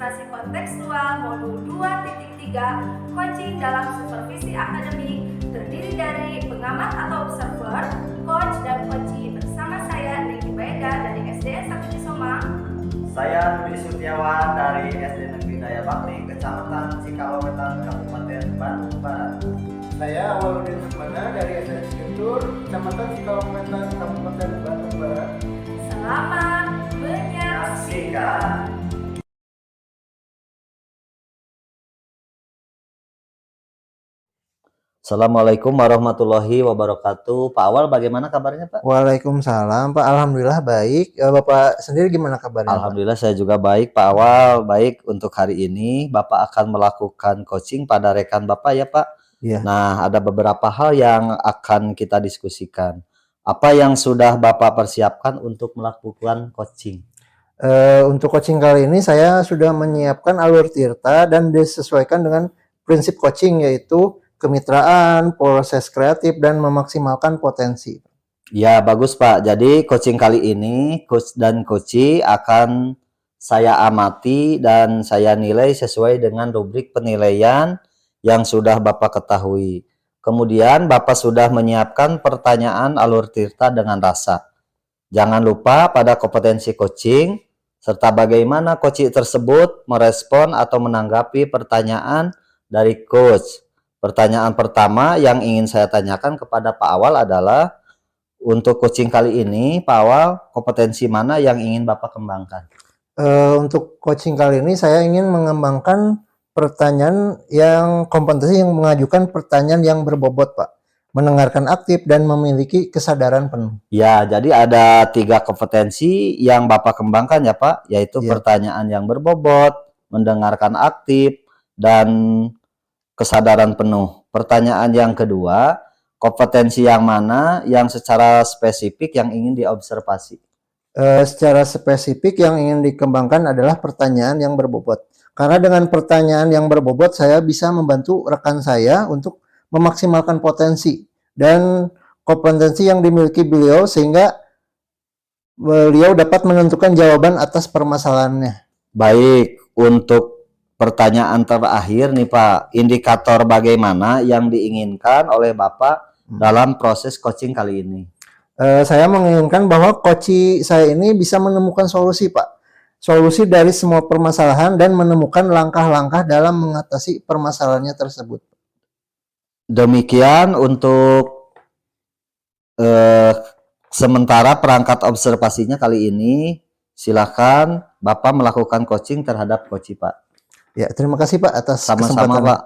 edukasi kontekstual modul 2.3 coaching dalam supervisi akademik terdiri dari pengamat atau observer, coach dan coachee. Bersama saya Niki Baeda dari SDN 1 Cisomang. Saya Budi Sutiawan dari SD Negeri Daya Bakti, Kecamatan Cikalongwetan, Kabupaten Bandung Barat. Saya Awaludin Sukmana dari SDN Cikuntur, Kecamatan Cikalongwetan, Kabupaten Bandung Barat. Selamat menyaksikan. Assalamualaikum warahmatullahi wabarakatuh. Pak Awal, bagaimana kabarnya Pak? Waalaikumsalam Pak, Alhamdulillah baik. Bapak sendiri gimana kabarnya Pak? Alhamdulillah saya juga baik Pak Awal. Baik, untuk hari ini Bapak akan melakukan coaching pada rekan Bapak ya Pak. Iya. Nah, ada beberapa hal yang akan kita diskusikan. Apa yang sudah Bapak persiapkan untuk melakukan coaching? Untuk coaching kali ini saya sudah menyiapkan alur tirta dan disesuaikan dengan prinsip coaching, yaitu kemitraan, proses kreatif, dan memaksimalkan potensi. Ya, bagus Pak. Jadi coaching kali ini, coach dan coachee akan saya amati dan saya nilai sesuai dengan rubrik penilaian yang sudah Bapak ketahui. Kemudian Bapak sudah menyiapkan pertanyaan alur tirta dengan rasa. Jangan lupa pada kompetensi coaching, serta bagaimana coachee tersebut merespon atau menanggapi pertanyaan dari coach. Pertanyaan pertama yang ingin saya tanyakan kepada Pak Awal adalah, untuk coaching kali ini, Pak Awal, kompetensi mana yang ingin Bapak kembangkan? Untuk coaching kali ini saya ingin mengembangkan pertanyaan yang kompetensi yang mengajukan pertanyaan yang berbobot Pak. Mendengarkan aktif dan memiliki kesadaran penuh. Ya, jadi ada 3 kompetensi yang Bapak kembangkan ya Pak, yaitu Ya. pertanyaan yang berbobot, mendengarkan aktif, dan kesadaran penuh. Pertanyaan yang kedua, kompetensi yang mana yang secara spesifik yang ingin diobservasi? Secara spesifik yang ingin dikembangkan adalah pertanyaan yang berbobot. Karena dengan pertanyaan yang berbobot saya bisa membantu rekan saya untuk memaksimalkan potensi dan kompetensi yang dimiliki beliau sehingga beliau dapat menentukan jawaban atas permasalahannya. Baik, untuk pertanyaan terakhir nih Pak, indikator bagaimana yang diinginkan oleh Bapak dalam proses coaching kali ini? Saya menginginkan bahwa coach saya ini bisa menemukan solusi Pak. Solusi dari semua permasalahan dan menemukan langkah-langkah dalam mengatasi permasalahannya tersebut. Demikian untuk sementara perangkat observasinya kali ini. Silakan Bapak melakukan coaching terhadap coachee Pak. Ya, terima kasih Pak atas Sama-sama kesempatannya. Pak.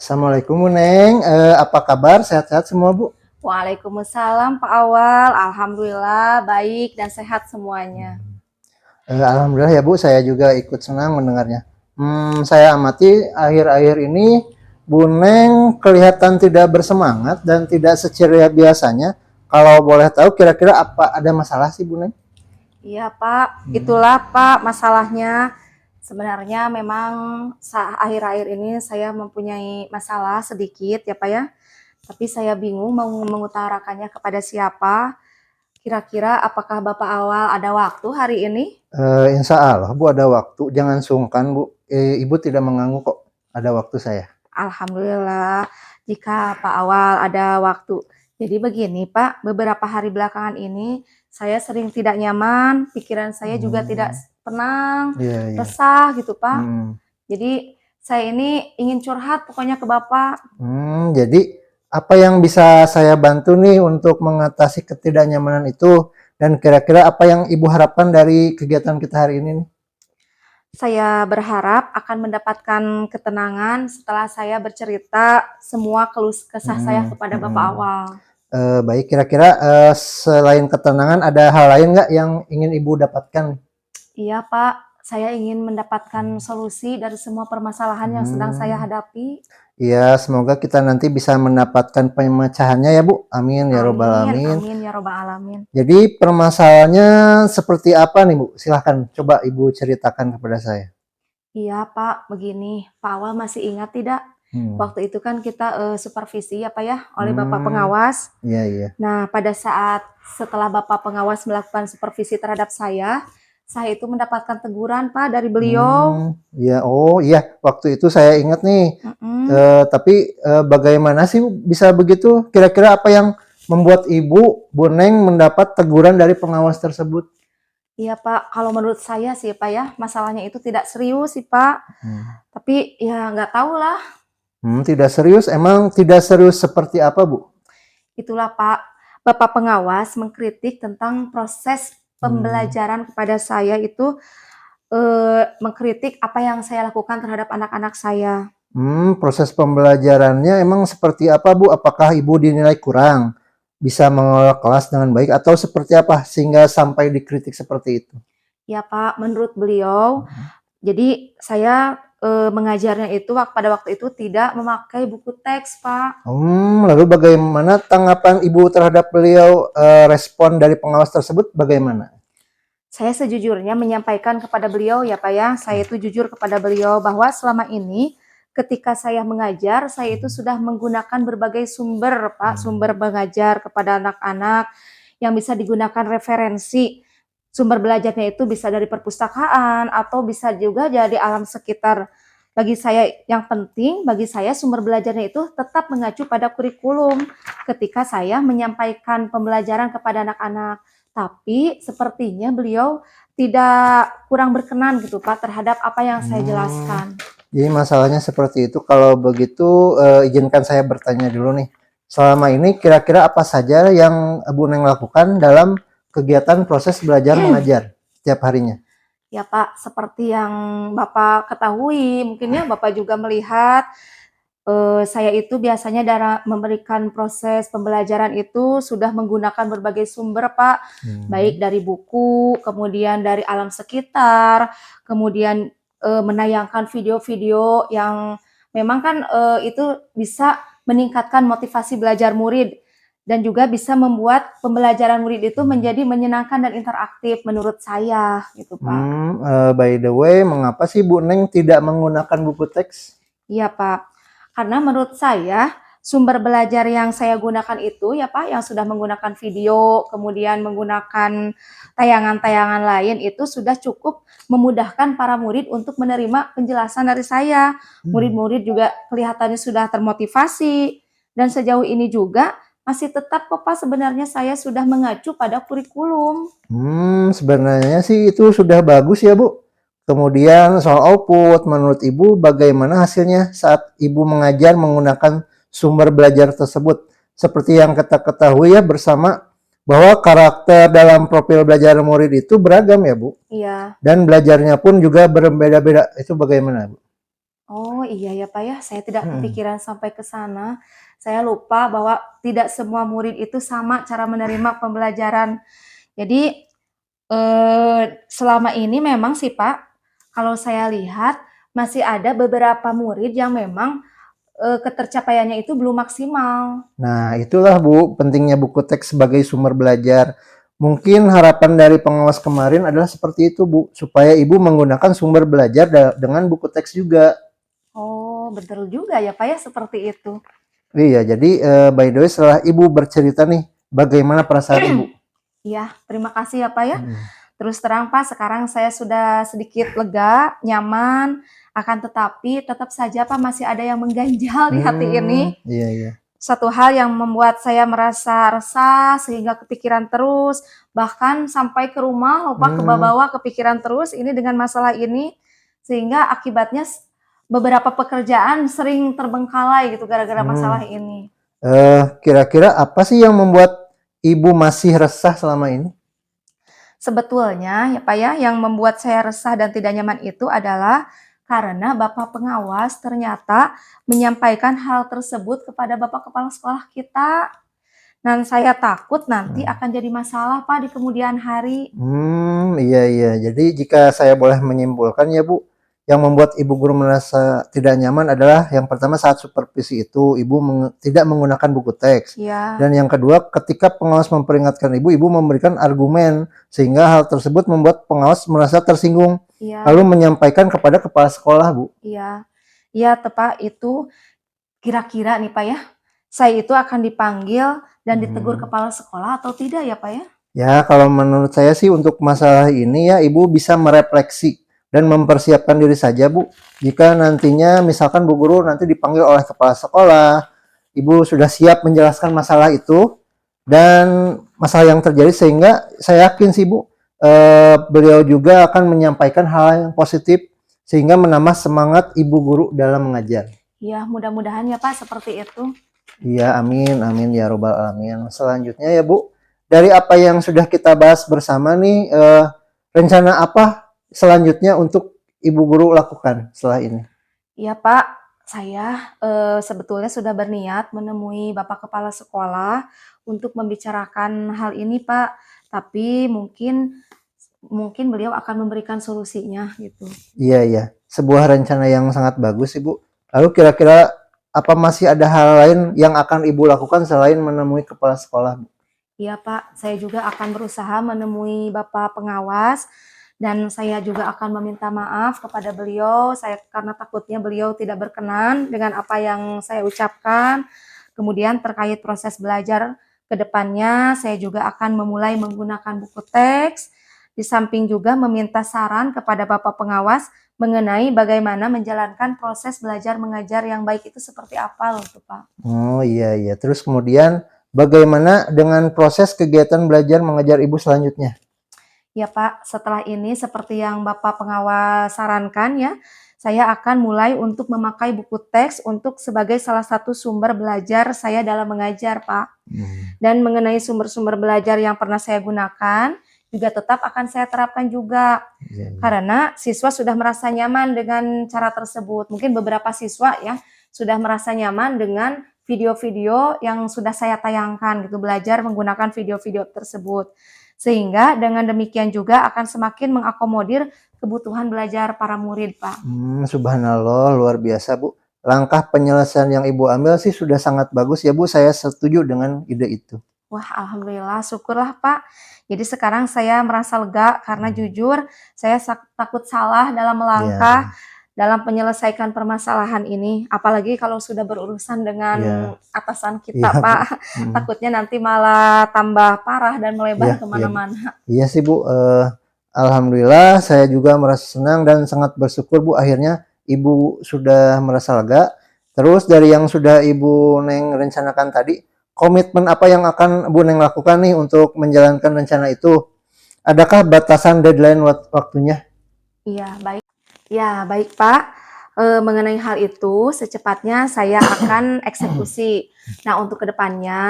Assalamualaikum Bu Neng, apa kabar? Sehat-sehat semua Bu? Waalaikumsalam Pak Awal. Alhamdulillah baik dan sehat semuanya. Alhamdulillah ya Bu, saya juga ikut senang mendengarnya. Saya amati akhir-akhir ini Bu Neng kelihatan tidak bersemangat dan tidak seceria biasanya. Kalau boleh tahu kira-kira apa ada masalah sih Bu Neng? Iya Pak, itulah Pak masalahnya. Sebenarnya memang akhir-akhir ini saya mempunyai masalah sedikit ya Pak ya. Tapi saya bingung mau mengutarakannya kepada siapa. Kira-kira apakah Bapak Awal ada waktu hari ini? Insya Allah Bu ada waktu, jangan sungkan Bu. Ibu tidak mengganggu kok, ada waktu saya. Alhamdulillah jika Pak Awal ada waktu. Jadi begini Pak, beberapa hari belakangan ini saya sering tidak nyaman, pikiran saya juga tidak tenang, resah gitu Pak. Jadi saya ini ingin curhat pokoknya ke Bapak. Jadi apa yang bisa saya bantu nih untuk mengatasi ketidaknyamanan itu, dan kira-kira apa yang Ibu harapkan dari kegiatan kita hari ini nih? Saya berharap akan mendapatkan ketenangan setelah saya bercerita semua keluh kesah saya kepada Bapak Awal. Baik, kira-kira selain ketenangan ada hal lain nggak yang ingin Ibu dapatkan? Iya Pak, saya ingin mendapatkan solusi dari semua permasalahan yang sedang saya hadapi. Iya, semoga kita nanti bisa mendapatkan pemecahannya ya Bu. Amin ya robbal alamin. Amin ya robbal alamin. Jadi permasalahannya seperti apa nih Bu? Silahkan coba Ibu ceritakan kepada saya. Iya Pak, begini, Pak Awal masih ingat tidak? Waktu itu kan kita supervisi ya Pak ya, oleh Bapak pengawas. Iya. Nah pada saat setelah Bapak pengawas melakukan supervisi terhadap saya saya itu mendapatkan teguran Pak dari beliau. Iya, oh iya, waktu itu saya ingat nih. Mm-mm. Tapi bagaimana sih bisa begitu? Kira-kira apa yang membuat Bu Neng mendapat teguran dari pengawas tersebut? Iya Pak, kalau menurut saya sih Pak ya, masalahnya itu tidak serius sih Pak. Hmm. Tapi ya nggak tahu lah, Tidak serius. Emang tidak serius seperti apa, Bu? itulah Pak. Bapak pengawas mengkritik tentang proses Hmm. pembelajaran kepada saya itu, mengkritik apa yang saya lakukan terhadap anak-anak saya. Proses pembelajarannya emang seperti apa, Bu? Apakah Ibu dinilai kurang bisa mengelola kelas dengan baik atau seperti apa sehingga sampai dikritik seperti itu? Ya Pak, menurut beliau, jadi saya, mengajarnya itu pada waktu itu tidak memakai buku teks Pak. Lalu bagaimana tanggapan Ibu terhadap beliau, respon dari pengawas tersebut bagaimana? Saya sejujurnya menyampaikan kepada beliau ya Pak ya, saya itu jujur kepada beliau bahwa selama ini ketika saya mengajar, saya itu sudah menggunakan berbagai sumber Pak, sumber mengajar kepada anak-anak yang bisa digunakan referensi. Sumber belajarnya itu bisa dari perpustakaan atau bisa juga dari alam sekitar. Bagi saya yang penting, bagi saya sumber belajarnya itu tetap mengacu pada kurikulum ketika saya menyampaikan pembelajaran kepada anak-anak. Tapi sepertinya beliau tidak kurang berkenan gitu Pak terhadap apa yang saya Hmm, jelaskan. jadi masalahnya seperti itu. Kalau begitu, izinkan saya bertanya dulu nih. Selama ini kira-kira apa saja yang Bu Neng lakukan dalam kegiatan proses belajar mengajar setiap harinya? Ya Pak, seperti yang Bapak ketahui, mungkinnya Bapak juga melihat saya itu biasanya memberikan proses pembelajaran itu sudah menggunakan berbagai sumber Pak, baik Hmm. dari buku, kemudian dari alam sekitar, kemudian menayangkan video-video yang memang kan itu bisa meningkatkan motivasi belajar murid dan juga bisa membuat pembelajaran murid itu menjadi menyenangkan dan interaktif menurut saya gitu Pak. By the way, mengapa sih Bu Neng tidak menggunakan buku teks? Iya, Pak. Karena menurut saya, sumber belajar yang saya gunakan itu ya, Pak, yang sudah menggunakan video, kemudian menggunakan tayangan-tayangan lain itu sudah cukup memudahkan para murid untuk menerima penjelasan dari saya. Hmm. Murid-murid juga kelihatannya sudah termotivasi dan sejauh ini juga masih tetap kok, Pak, sebenarnya saya sudah mengacu pada kurikulum. Sebenarnya sih itu sudah bagus ya, Bu. Kemudian soal output, menurut Ibu bagaimana hasilnya saat Ibu mengajar menggunakan sumber belajar tersebut? Seperti yang kita ketahui ya bersama bahwa karakter dalam profil belajar murid itu beragam ya, Bu. Iya. Dan belajarnya pun juga berbeda-beda. Itu bagaimana, Bu? Oh iya ya Pak ya, saya tidak Hmm. kepikiran sampai ke sana. Saya lupa bahwa tidak semua murid itu sama cara menerima pembelajaran. Jadi selama ini memang sih Pak, kalau saya lihat masih ada beberapa murid yang memang ketercapaiannya itu belum maksimal. Nah, itulah Bu, pentingnya buku teks sebagai sumber belajar. Mungkin harapan dari pengawas kemarin adalah seperti itu, Bu, supaya Ibu menggunakan sumber belajar dengan buku teks juga. Oh, betul juga ya Pak ya seperti itu. Iya, jadi by the way setelah Ibu bercerita nih, bagaimana perasaan Ibu? Iya, terima kasih ya Pak ya. Hmm. Terus terang Pak, sekarang saya sudah sedikit lega, nyaman, akan tetapi tetap saja Pak masih ada yang mengganjal di hati ini. Iya, iya. Satu hal yang membuat saya merasa resah sehingga kepikiran terus, bahkan sampai ke rumah lupa Hmm, kebawa kepikiran terus ini dengan masalah ini, sehingga akibatnya beberapa pekerjaan sering terbengkalai gitu gara-gara masalah hmm. ini. Kira-kira apa sih yang membuat Ibu masih resah selama ini? Sebetulnya ya Pak ya, yang membuat saya resah dan tidak nyaman itu adalah karena Bapak pengawas ternyata menyampaikan hal tersebut kepada Bapak kepala sekolah kita. Dan saya takut nanti Hmm. akan jadi masalah Pak di kemudian hari. Iya, iya. Jadi jika saya boleh menyimpulkan ya Bu, yang membuat Ibu guru merasa tidak nyaman adalah yang pertama saat supervisi itu Ibu tidak menggunakan buku teks. Iya, Dan yang kedua ketika pengawas memperingatkan Ibu, Ibu memberikan argumen sehingga hal tersebut membuat pengawas merasa tersinggung lalu iya, menyampaikan kepada kepala sekolah, Bu. iya. Iya, Pak, itu kira-kira nih Pak ya, saya itu akan dipanggil dan ditegur Hmm. kepala sekolah atau tidak ya Pak ya? Ya, kalau menurut saya sih untuk masalah ini ya Ibu bisa merefleksi dan mempersiapkan diri saja Bu. Jika nantinya misalkan Bu Guru nanti dipanggil oleh kepala sekolah, Ibu sudah siap menjelaskan masalah itu dan masalah yang terjadi sehingga saya yakin sih Bu, beliau juga akan menyampaikan hal yang positif sehingga menambah semangat Ibu Guru dalam mengajar. Ya, mudah-mudahan ya Pak seperti itu. Iya, amin, amin ya robbal alamin. Selanjutnya ya Bu, dari apa yang sudah kita bahas bersama nih, rencana apa selanjutnya untuk Ibu Guru lakukan setelah ini? Ya Pak, saya sebetulnya sudah berniat menemui Bapak Kepala Sekolah untuk membicarakan hal ini Pak, tapi mungkin beliau akan memberikan solusinya gitu. Iya, iya, sebuah rencana yang sangat bagus Ibu. Lalu kira-kira apa masih ada hal lain yang akan Ibu lakukan selain menemui kepala sekolah? Iya Pak, saya juga akan berusaha menemui Bapak pengawas dan saya juga akan meminta maaf kepada beliau karena takutnya beliau tidak berkenan dengan apa yang saya ucapkan. Kemudian terkait proses belajar ke depannya, saya juga akan memulai menggunakan buku teks. Di samping juga meminta saran kepada Bapak pengawas mengenai bagaimana menjalankan proses belajar mengajar yang baik itu seperti apa loh tuh Pak. Oh iya, iya. Terus kemudian bagaimana dengan proses kegiatan belajar mengajar Ibu selanjutnya? Ya Pak, setelah ini seperti yang Bapak pengawas sarankan ya, saya akan mulai untuk memakai buku teks untuk sebagai salah satu sumber belajar saya dalam mengajar Pak. Dan mengenai sumber-sumber belajar yang pernah saya gunakan, juga tetap akan saya terapkan juga. Iya, iya. Karena siswa sudah merasa nyaman dengan cara tersebut. Mungkin beberapa siswa ya sudah merasa nyaman dengan video-video yang sudah saya tayangkan gitu, belajar menggunakan video-video tersebut. Sehingga dengan demikian juga akan semakin mengakomodir kebutuhan belajar para murid, Pak. Subhanallah, luar biasa Bu. Langkah penyelesaian yang Ibu ambil sih sudah sangat bagus ya Bu, saya setuju dengan ide itu. Wah, alhamdulillah, syukurlah Pak. Jadi sekarang saya merasa lega karena jujur saya takut salah dalam melangkah Iya, dalam menyelesaikan permasalahan ini. Apalagi kalau sudah berurusan dengan iya, atasan iya kita, Bu. Pak. Takutnya nanti malah tambah parah dan Iya, melebar iya Bu. kemana-mana. Iya sih Bu, alhamdulillah saya juga merasa senang dan sangat bersyukur Bu akhirnya Ibu sudah merasa lega. Terus dari yang sudah Ibu Neng rencanakan tadi, komitmen apa yang akan Bu Neng lakukan nih untuk menjalankan rencana itu? Adakah batasan deadline waktunya? Iya, baik. Ya, baik Pak. Mengenai hal itu, secepatnya saya akan eksekusi. Nah, untuk kedepannya,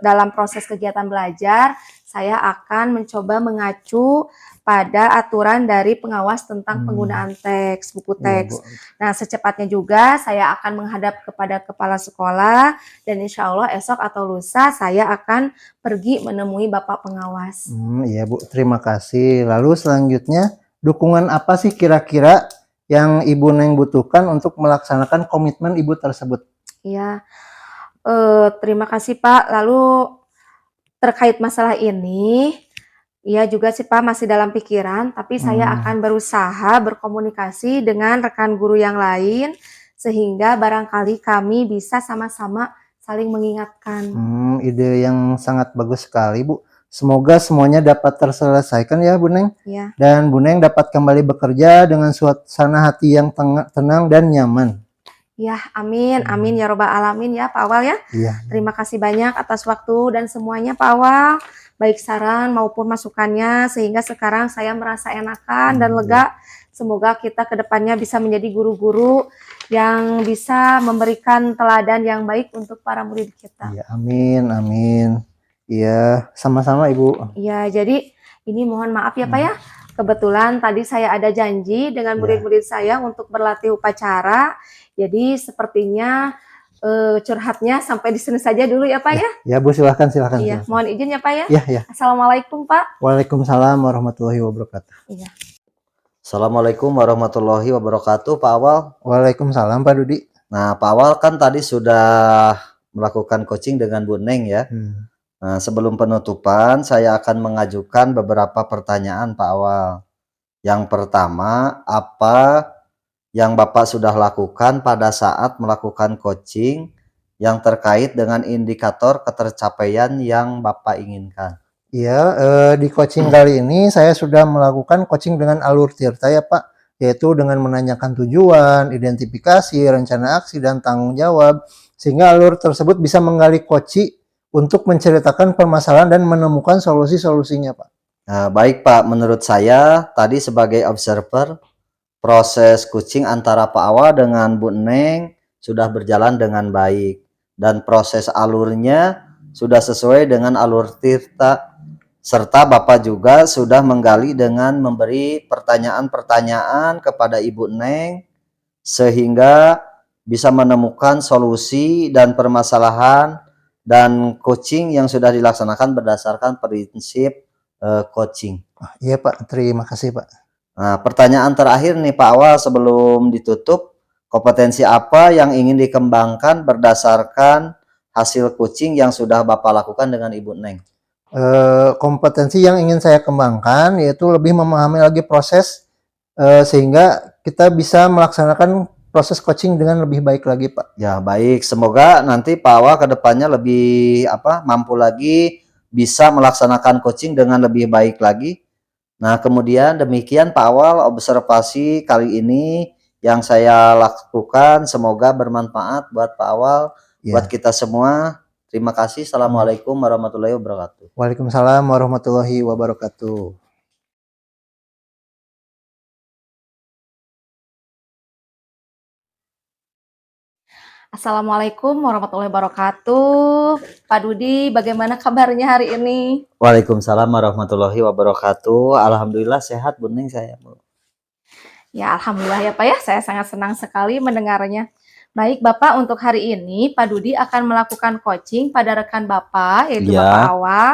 dalam proses kegiatan belajar, saya akan mencoba mengacu pada aturan dari pengawas tentang penggunaan teks, buku Iya Bu. teks. Nah, secepatnya juga saya akan menghadap kepada kepala sekolah dan insya Allah esok atau lusa saya akan pergi menemui Bapak pengawas. Iya Bu, terima kasih. Lalu selanjutnya, dukungan apa sih kira-kira yang Ibu Neng butuhkan untuk melaksanakan komitmen Ibu tersebut? Ya, terima kasih Pak. Lalu terkait masalah ini, iya juga sih Pak masih dalam pikiran, tapi saya akan berusaha berkomunikasi dengan rekan guru yang lain sehingga barangkali kami bisa sama-sama saling mengingatkan. Ide yang sangat bagus sekali Bu. Semoga semuanya dapat terselesaikan ya Bu Neng. Ya, Dan Bu Neng dapat kembali bekerja dengan suasana hati yang tenang dan nyaman. ya amin, amin ya robbal alamin ya Pak Awal ya. Iya. Terima kasih banyak atas waktu dan semuanya Pak Awal, baik saran maupun masukannya sehingga sekarang saya merasa enakan dan lega. Semoga kita kedepannya bisa menjadi guru-guru yang bisa memberikan teladan yang baik untuk para murid kita. Iya, amin, amin. Iya, sama-sama Ibu. Ya, jadi ini mohon maaf ya Pak ya. Kebetulan tadi saya ada janji dengan murid-murid saya untuk berlatih upacara. Jadi sepertinya curhatnya sampai di sini saja dulu ya Pak ya. Ya Bu, silahkan, silahkan. Iya, Silahkan. mohon izin ya Pak ya. Ya, ya. Assalamualaikum Pak. Waalaikumsalam warahmatullahi wabarakatuh. Iya. Assalamualaikum warahmatullahi wabarakatuh, Pak Awal. Waalaikumsalam Pak Dudi. Nah, Pak Awal kan tadi sudah melakukan coaching dengan Bu Neng ya. Nah, sebelum penutupan, saya akan mengajukan beberapa pertanyaan, Pak Awal. Yang pertama, apa yang Bapak sudah lakukan pada saat melakukan coaching yang terkait dengan indikator ketercapaian yang Bapak inginkan? Iya, di coaching kali ini saya sudah melakukan coaching dengan alur tirta ya Pak, yaitu dengan menanyakan tujuan, identifikasi, rencana aksi, dan tanggung jawab, sehingga alur tersebut bisa menggali koci untuk menceritakan permasalahan dan menemukan solusi-solusinya Pak. Baik Pak, menurut saya tadi sebagai observer proses coaching antara Pak Awa dengan Bu Neng sudah berjalan dengan baik dan proses alurnya sudah sesuai dengan alur tirta, serta Bapak juga sudah menggali dengan memberi pertanyaan-pertanyaan kepada Ibu Neng sehingga bisa menemukan solusi dan permasalahan dan coaching yang sudah dilaksanakan berdasarkan prinsip coaching. Iya Pak, terima kasih Pak. Nah, pertanyaan terakhir nih Pak Awal sebelum ditutup, kompetensi apa yang ingin dikembangkan berdasarkan hasil coaching yang sudah Bapak lakukan dengan Ibu Neng? Kompetensi yang ingin saya kembangkan yaitu lebih memahami lagi proses sehingga kita bisa melaksanakan proses coaching dengan lebih baik lagi Pak. Ya baik, semoga nanti Pak Awal kedepannya lebih mampu lagi bisa melaksanakan coaching dengan lebih baik lagi. Nah kemudian demikian Pak Awal observasi kali ini yang saya lakukan, semoga bermanfaat buat Pak Awal, buat kita semua. Terima kasih. Assalamualaikum warahmatullahi wabarakatuh. Waalaikumsalam warahmatullahi wabarakatuh. Assalamualaikum warahmatullahi wabarakatuh. Pak Dudi, bagaimana kabarnya hari ini? Waalaikumsalam warahmatullahi wabarakatuh. Alhamdulillah sehat Bu Neng saya. Ya, alhamdulillah ya Pak ya. Saya sangat senang sekali mendengarnya. Baik Bapak, untuk hari ini Pak Dudi akan melakukan coaching pada rekan Bapak, yaitu Iya. Bapak Awal.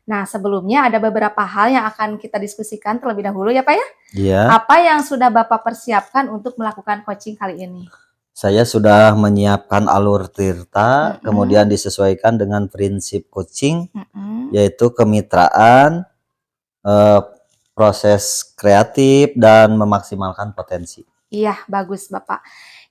Nah, sebelumnya ada beberapa hal yang akan kita diskusikan terlebih dahulu ya Pak ya. Iya. Apa yang sudah Bapak persiapkan untuk melakukan coaching kali ini? Saya sudah menyiapkan alur tirta, kemudian disesuaikan dengan prinsip coaching, yaitu kemitraan, proses kreatif, dan memaksimalkan potensi. Iya, bagus Bapak.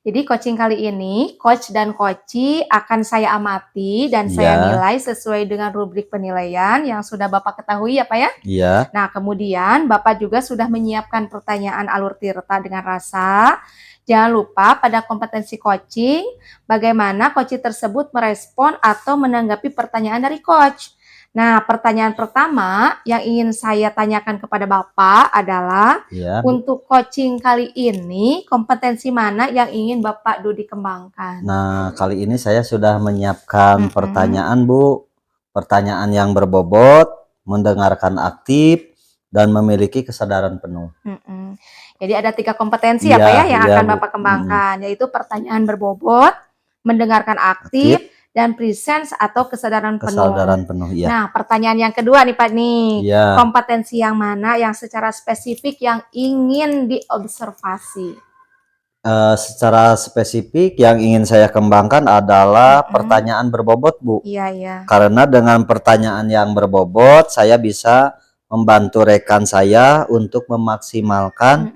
Jadi coaching kali ini, coach dan coachee akan saya amati dan saya nilai sesuai dengan rubrik penilaian yang sudah Bapak ketahui ya Pak ya? Iya. Nah, kemudian Bapak juga sudah menyiapkan pertanyaan alur tirta dengan rasa. Jangan lupa pada kompetensi coaching, bagaimana coachee tersebut merespon atau menanggapi pertanyaan dari coach. Nah, pertanyaan pertama yang ingin saya tanyakan kepada Bapak adalah, untuk coaching kali ini, kompetensi mana yang ingin Bapak Dudi kembangkan? Nah, kali ini saya sudah menyiapkan pertanyaan Bu, pertanyaan yang berbobot, mendengarkan aktif, dan memiliki kesadaran penuh. Jadi ada 3 kompetensi ya Pak ya yang akan Bapak kembangkan, yaitu pertanyaan berbobot, mendengarkan aktif, dan presence atau kesadaran penuh. Kesadaran penuh, ya. Nah, pertanyaan yang kedua nih Pak nih, kompetensi yang mana yang secara spesifik yang ingin diobservasi? Secara spesifik yang ingin saya kembangkan adalah pertanyaan berbobot Bu. Iya. Karena dengan pertanyaan yang berbobot, saya bisa membantu rekan saya untuk memaksimalkan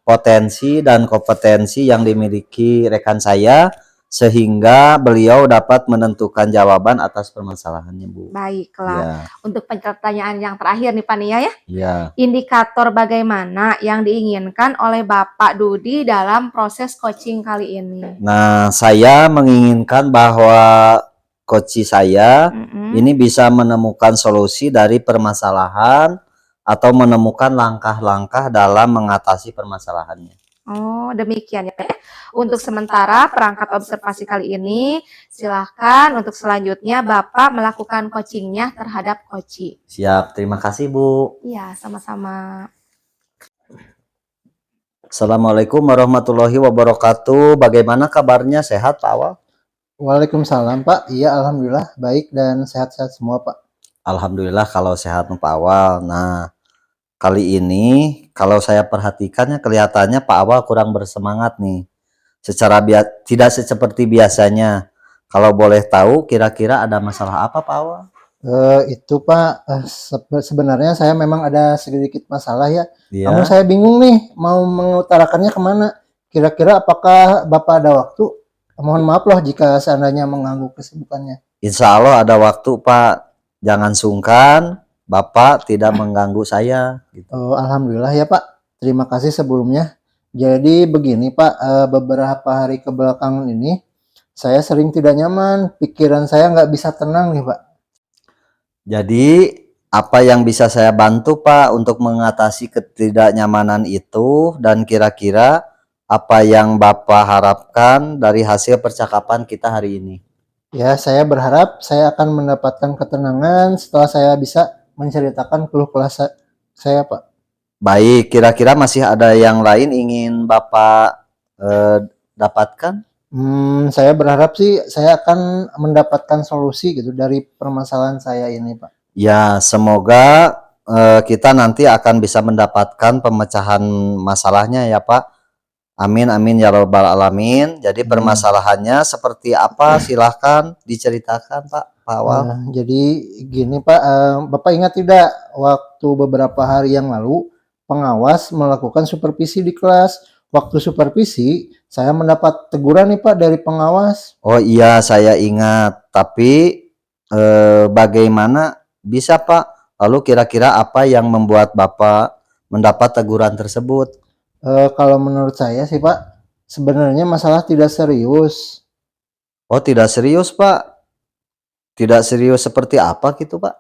potensi dan kompetensi yang dimiliki rekan saya, sehingga beliau dapat menentukan jawaban atas permasalahannya Bu. Baiklah. Untuk pertanyaan yang terakhir nih Pak Nia ya. Iya. Indikator bagaimana yang diinginkan oleh Bapak Dudi dalam proses coaching kali ini? Nah, saya menginginkan bahwa coach saya ini bisa menemukan solusi dari permasalahan atau menemukan langkah-langkah dalam mengatasi permasalahannya. Oh, demikian ya Pak. Untuk sementara perangkat observasi kali ini, silahkan untuk selanjutnya Bapak melakukan coachingnya terhadap coachee. Siap, terima kasih Bu. Iya, sama-sama. Assalamualaikum warahmatullahi wabarakatuh. Bagaimana kabarnya, sehat Pak Awal? Waalaikumsalam Pak, iya alhamdulillah baik dan sehat-sehat semua Pak. Alhamdulillah kalau sehat Pak Awal. Nah, kali ini kalau saya perhatikannya kelihatannya Pak Awal kurang bersemangat nih. Tidak seperti biasanya. Kalau boleh tahu kira-kira ada masalah apa Pak Awal? Itu Pak, sebenarnya saya memang ada sedikit masalah ya. Namun Namun saya bingung nih mau mengutarakannya kemana. Kira-kira apakah Bapak ada waktu? Mohon maaf loh jika seandainya mengganggu kesibukannya. Insya Allah ada waktu Pak. Jangan sungkan Bapak tidak mengganggu saya gitu. Oh, alhamdulillah ya Pak. Terima kasih sebelumnya. Jadi begini Pak, beberapa hari kebelakangan ini saya sering tidak nyaman, pikiran saya nggak bisa tenang nih Pak. Jadi apa yang bisa saya bantu Pak untuk mengatasi ketidaknyamanan itu, dan kira-kira apa yang Bapak harapkan dari hasil percakapan kita hari ini? Ya, saya berharap saya akan mendapatkan ketenangan setelah saya bisa menceritakan keluh kesah saya Pak. Baik, kira-kira masih ada yang lain ingin Bapak dapatkan? Saya berharap sih saya akan mendapatkan solusi gitu dari permasalahan saya ini Pak. Ya, semoga kita nanti akan bisa mendapatkan pemecahan masalahnya ya Pak. Amin amin ya robbal alamin. Jadi permasalahannya seperti apa? Silahkan diceritakan Pak Awal. Jadi gini Pak, Bapak ingat tidak waktu beberapa hari yang lalu pengawas melakukan supervisi di kelas. Waktu supervisi saya mendapat teguran nih Pak dari pengawas. Oh iya saya ingat. Tapi bagaimana bisa Pak? Lalu kira-kira apa yang membuat Bapak mendapat teguran tersebut? Kalau menurut saya sih Pak, sebenarnya masalah tidak serius. Oh tidak serius Pak? Tidak serius seperti apa gitu Pak?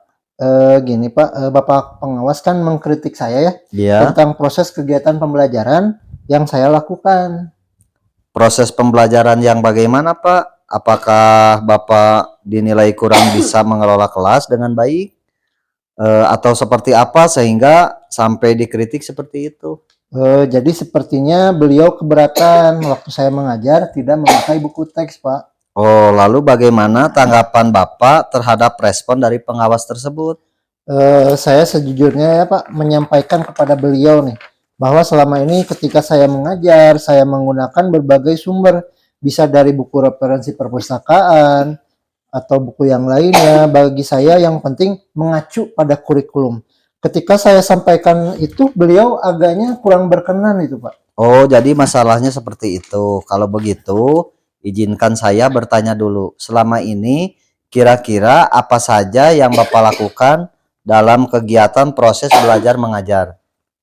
Gini Pak, Bapak pengawas kan mengkritik saya ya Iya. tentang proses kegiatan pembelajaran yang saya lakukan. Proses pembelajaran yang bagaimana Pak? Apakah Bapak dinilai kurang bisa mengelola kelas dengan baik? Atau seperti apa sehingga sampai dikritik seperti itu? Jadi sepertinya beliau keberatan waktu saya mengajar tidak memakai buku teks Pak. Oh, lalu bagaimana tanggapan Bapak terhadap respon dari pengawas tersebut? Saya sejujurnya ya Pak menyampaikan kepada beliau nih bahwa selama ini ketika saya mengajar saya menggunakan berbagai sumber, bisa dari buku referensi perpustakaan atau buku yang lainnya. Bagi saya yang penting mengacu pada kurikulum. Ketika saya sampaikan itu beliau agaknya kurang berkenan itu Pak. Oh, jadi masalahnya seperti itu. Kalau begitu, izinkan saya bertanya dulu. Selama ini kira-kira apa saja yang Bapak lakukan dalam kegiatan proses belajar mengajar?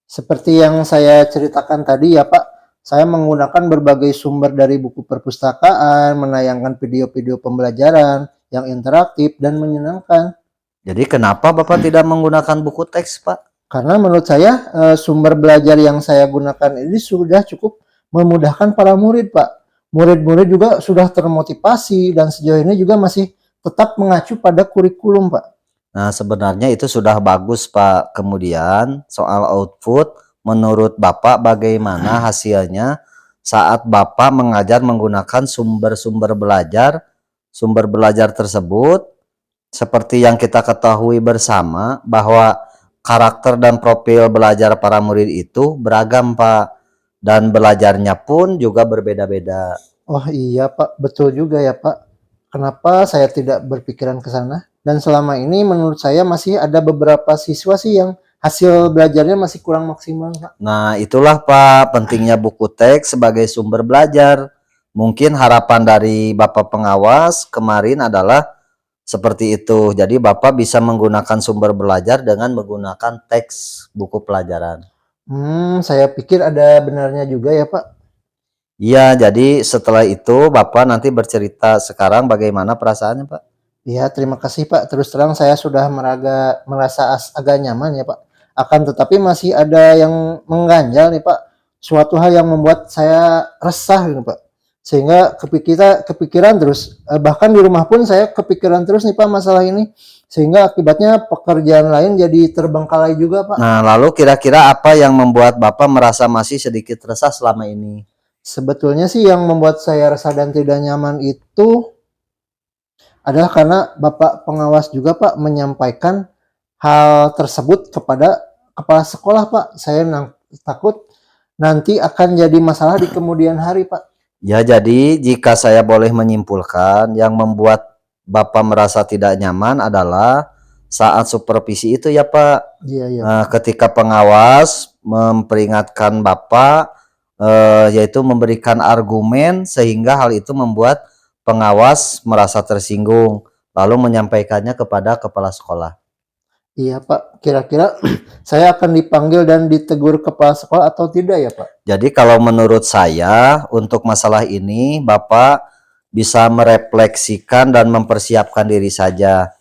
Seperti yang saya ceritakan tadi ya Pak, saya menggunakan berbagai sumber dari buku perpustakaan, menayangkan video-video pembelajaran yang interaktif dan menyenangkan. Jadi kenapa Bapak tidak menggunakan buku teks, Pak? Karena menurut saya sumber belajar yang saya gunakan ini sudah cukup memudahkan para murid Pak. Murid-murid juga sudah termotivasi dan sejauh ini juga masih tetap mengacu pada kurikulum Pak. Nah, sebenarnya itu sudah bagus, Pak. Kemudian soal output, menurut Bapak bagaimana hasilnya saat Bapak mengajar menggunakan sumber belajar tersebut, seperti yang kita ketahui bersama bahwa karakter dan profil belajar para murid itu beragam, Pak. Dan belajarnya pun juga berbeda-beda. Oh iya Pak, betul juga ya Pak. Kenapa saya tidak berpikiran ke sana? Dan selama ini menurut saya masih ada beberapa siswa sih yang hasil belajarnya masih kurang maksimal Pak. Nah, itulah Pak pentingnya buku teks sebagai sumber belajar. Mungkin harapan dari Bapak pengawas kemarin adalah seperti itu. Jadi Bapak bisa menggunakan sumber belajar dengan menggunakan teks buku pelajaran. Saya pikir ada benarnya juga ya Pak. Iya, jadi setelah itu Bapak nanti bercerita sekarang bagaimana perasaannya Pak. Ya, terima kasih Pak. Terus terang saya sudah merasa agak nyaman ya Pak. Akan tetapi masih ada yang mengganjal nih Pak. Suatu hal yang membuat saya resah gitu Pak. Sehingga kepikiran terus. Bahkan di rumah pun saya kepikiran terus nih Pak masalah ini. Sehingga akibatnya pekerjaan lain jadi terbengkalai juga Pak. Nah, lalu kira-kira apa yang membuat Bapak merasa masih sedikit resah selama ini? Sebetulnya sih yang membuat saya resah dan tidak nyaman itu adalah karena Bapak pengawas juga Pak menyampaikan hal tersebut kepada kepala sekolah Pak. Saya takut nanti akan jadi masalah di kemudian hari Pak. Ya, jadi jika saya boleh menyimpulkan, yang membuat Bapak merasa tidak nyaman adalah saat supervisi itu ya Pak. Iya, iya. Ketika pengawas memperingatkan Bapak, yaitu memberikan argumen sehingga hal itu membuat pengawas merasa tersinggung, lalu menyampaikannya kepada kepala sekolah. Iya Pak, kira-kira saya akan dipanggil dan ditegur kepala sekolah atau tidak ya Pak? Jadi kalau menurut saya untuk masalah ini Bapak bisa merefleksikan dan mempersiapkan diri saja.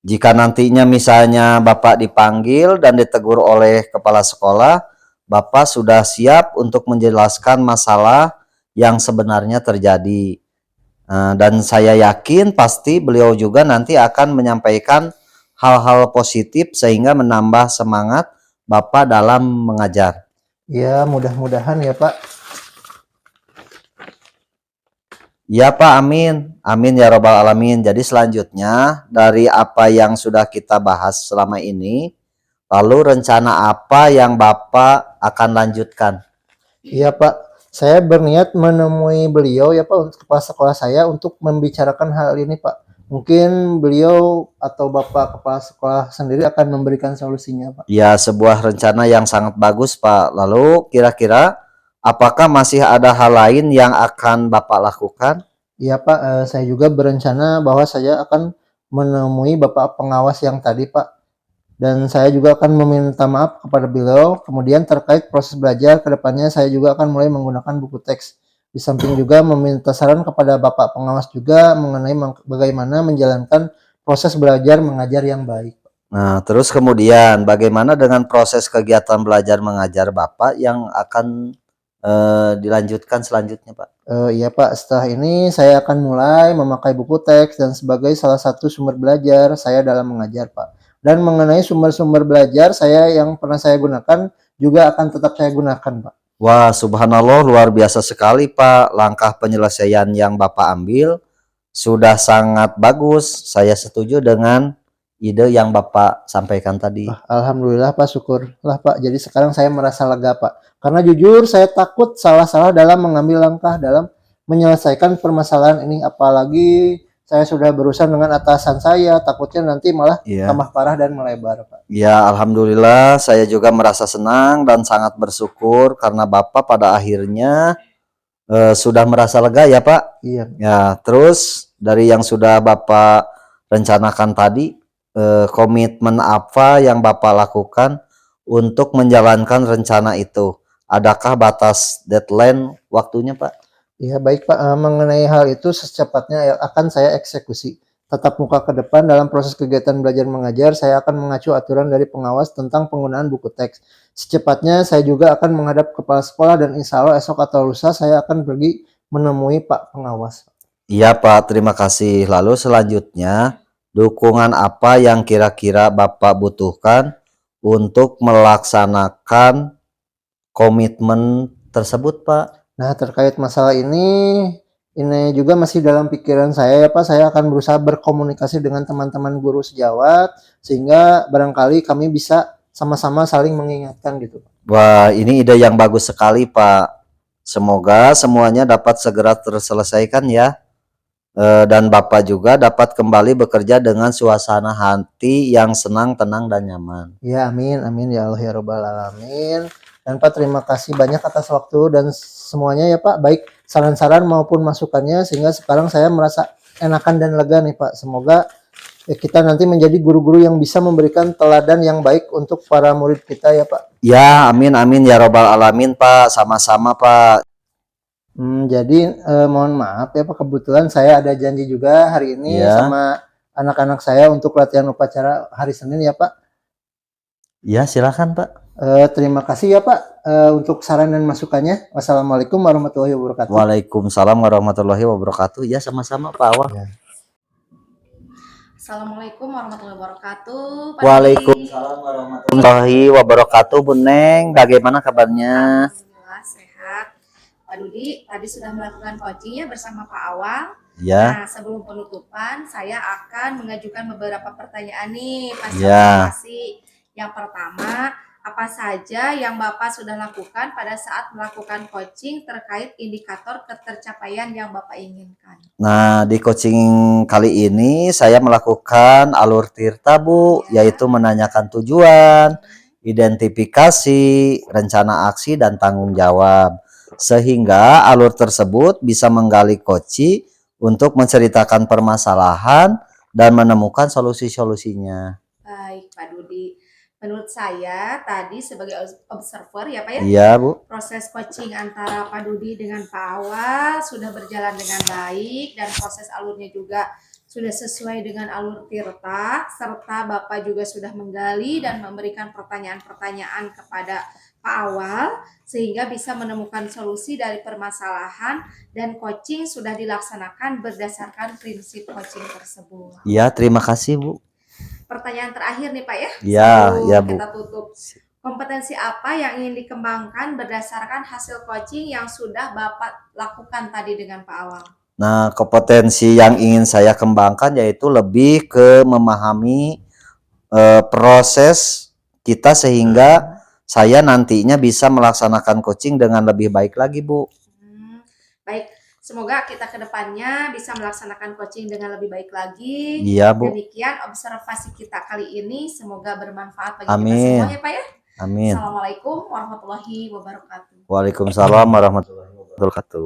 Jika nantinya misalnya Bapak dipanggil dan ditegur oleh kepala sekolah, Bapak sudah siap untuk menjelaskan masalah yang sebenarnya terjadi. Dan saya yakin pasti beliau juga nanti akan menyampaikan hal-hal positif sehingga menambah semangat Bapak dalam mengajar. Ya, mudah-mudahan ya Pak. Ya Pak, amin. Amin ya robbal alamin. Jadi selanjutnya dari apa yang sudah kita bahas selama ini, lalu rencana apa yang Bapak akan lanjutkan? Iya Pak, saya berniat menemui beliau ya Pak untuk kepala sekolah saya untuk membicarakan hal ini Pak. Mungkin beliau atau Bapak kepala sekolah sendiri akan memberikan solusinya Pak. Ya, sebuah rencana yang sangat bagus Pak. Lalu kira-kira apakah masih ada hal lain yang akan Bapak lakukan? Iya Pak, saya juga berencana bahwa saya akan menemui Bapak pengawas yang tadi Pak. Dan saya juga akan meminta maaf kepada beliau. Kemudian terkait proses belajar ke depannya saya juga akan mulai menggunakan buku teks. Di samping juga meminta saran kepada Bapak pengawas juga mengenai bagaimana menjalankan proses belajar mengajar yang baik. Nah, terus kemudian bagaimana dengan proses kegiatan belajar mengajar Bapak yang akan dilanjutkan selanjutnya Pak? Iya Pak, setelah ini saya akan mulai memakai buku teks dan sebagai salah satu sumber belajar saya dalam mengajar Pak. Dan mengenai sumber-sumber belajar saya yang pernah saya gunakan juga akan tetap saya gunakan Pak. Wah, subhanallah luar biasa sekali Pak. Langkah penyelesaian yang Bapak ambil sudah sangat bagus. Saya setuju dengan ide yang Bapak sampaikan tadi. Alhamdulillah Pak, syukurlah Pak. Jadi sekarang saya merasa lega Pak. Karena jujur saya takut salah-salah dalam mengambil langkah dalam menyelesaikan permasalahan ini. Apalagi saya sudah berurusan dengan atasan saya, takutnya nanti malah Iya. tambah parah dan melebar Pak. Ya, alhamdulillah saya juga merasa senang dan sangat bersyukur karena Bapak pada akhirnya sudah merasa lega ya Pak. Iya. Ya, terus dari yang sudah Bapak rencanakan tadi, komitmen apa yang Bapak lakukan untuk menjalankan rencana itu? Adakah batas deadline waktunya Pak? Iya baik Pak, mengenai hal itu secepatnya akan saya eksekusi. Tatap muka ke depan dalam proses kegiatan belajar mengajar, saya akan mengacu aturan dari pengawas tentang penggunaan buku teks. Secepatnya saya juga akan menghadap kepala sekolah dan insya Allah esok atau lusa saya akan pergi menemui Pak pengawas. Iya Pak, terima kasih. Lalu selanjutnya, dukungan apa yang kira-kira Bapak butuhkan untuk melaksanakan komitmen tersebut Pak? Nah terkait masalah ini juga masih dalam pikiran saya ya Pak, saya akan berusaha berkomunikasi dengan teman-teman guru sejawat, sehingga barangkali kami bisa sama-sama saling mengingatkan gitu. Wah, ini ide yang bagus sekali Pak. Semoga semuanya dapat segera terselesaikan ya. Dan Bapak juga dapat kembali bekerja dengan suasana hati yang senang, tenang, dan nyaman. Ya amin, amin ya Allah ya Rabbal Alamin. Dan Pak terima kasih banyak atas waktu dan semuanya ya Pak, baik saran-saran maupun masukannya, sehingga sekarang saya merasa enakan dan lega nih Pak. Semoga kita nanti menjadi guru-guru yang bisa memberikan teladan yang baik untuk para murid kita ya Pak. Ya, amin amin ya robbal alamin Pak, sama-sama Pak. Jadi mohon maaf ya Pak, kebetulan saya ada janji juga hari ini Ya. sama anak-anak saya untuk latihan upacara hari Senin ya Pak. Ya, silakan Pak. Terima kasih ya Pak untuk saran dan masukannya. Wassalamualaikum warahmatullahi wabarakatuh. Waalaikumsalam warahmatullahi wabarakatuh. Ya, sama-sama Pak Awang. Assalamualaikum warahmatullahi wabarakatuh. Pak Waalaikumsalam warahmatullahi wabarakatuh. Bu Neng, bagaimana kabarnya? Alhamdulillah sehat. Pak Dudi tadi sudah melakukan coaching ya bersama Pak Awang. Ya. Nah, sebelum penutupan saya akan mengajukan beberapa pertanyaan nih Pak Ya. Sosialisasi. Yang pertama, apa saja yang Bapak sudah lakukan pada saat melakukan coaching terkait indikator ketercapaian yang Bapak inginkan? Nah, di coaching kali ini saya melakukan alur tirta, Bu, yaitu menanyakan tujuan, identifikasi, rencana aksi, dan tanggung jawab. Sehingga alur tersebut bisa menggali coaching untuk menceritakan permasalahan dan menemukan solusi-solusinya. Baik, Pak Menurut saya tadi sebagai observer ya Pak ya, Iya, Bu. proses coaching antara Pak Dudi dengan Pak Awal sudah berjalan dengan baik dan proses alurnya juga sudah sesuai dengan alur Tirta, serta Bapak juga sudah menggali dan memberikan pertanyaan-pertanyaan kepada Pak Awal sehingga bisa menemukan solusi dari permasalahan dan coaching sudah dilaksanakan berdasarkan prinsip coaching tersebut. Iya, terima kasih, Bu. Pertanyaan terakhir nih Pak ya, Iya, sebelum iya, Bu. kita tutup. Kompetensi apa yang ingin dikembangkan berdasarkan hasil coaching yang sudah Bapak lakukan tadi dengan Pak Awal? Nah, kompetensi yang ingin saya kembangkan yaitu lebih ke memahami proses kita sehingga saya nantinya bisa melaksanakan coaching dengan lebih baik lagi, Bu. Baik, semoga kita ke depannya bisa melaksanakan coaching dengan lebih baik lagi. Iya, Bu. Demikian observasi kita kali ini, semoga bermanfaat bagi kita Amin. semuanya Pak ya. Amin. Assalamualaikum warahmatullahi wabarakatuh. Waalaikumsalam warahmatullahi wabarakatuh.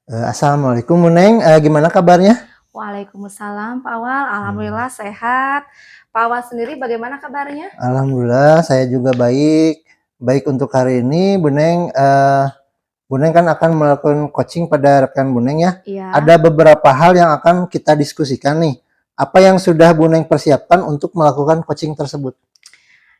Assalamualaikum Bu Neng, gimana kabarnya? Waalaikumsalam Pak Awal, alhamdulillah sehat. Pak Awal sendiri bagaimana kabarnya? Alhamdulillah saya juga baik. Baik untuk hari ini Bu Neng, Bu Neng kan akan melakukan coaching pada rekan Bu Neng ya. Iya. Ada beberapa hal yang akan kita diskusikan nih. Apa yang sudah Bu Neng persiapkan untuk melakukan coaching tersebut?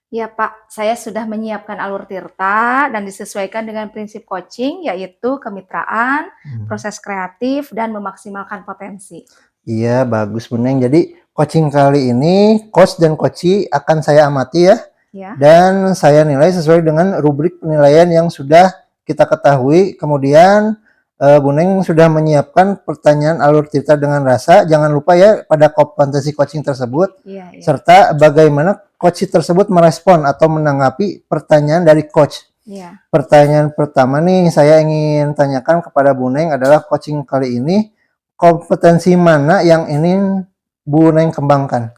Ya Pak, saya sudah menyiapkan alur Tirta dan disesuaikan dengan prinsip coaching yaitu kemitraan, proses kreatif, dan memaksimalkan potensi. Iya, bagus Bu Neng. Jadi coaching kali ini, coach dan coachee akan saya amati ya. Ya. Dan saya nilai sesuai dengan rubrik penilaian yang sudah kita ketahui. Kemudian Bu Neng sudah menyiapkan pertanyaan alur Tirta dengan rasa. Jangan lupa ya pada kompetensi coaching tersebut. Iya. Serta bagaimana coach tersebut merespon atau menanggapi pertanyaan dari coach. Iya. Pertanyaan pertama nih saya ingin tanyakan kepada Bu Neng adalah coaching kali ini kompetensi mana yang ingin Bu Neng kembangkan?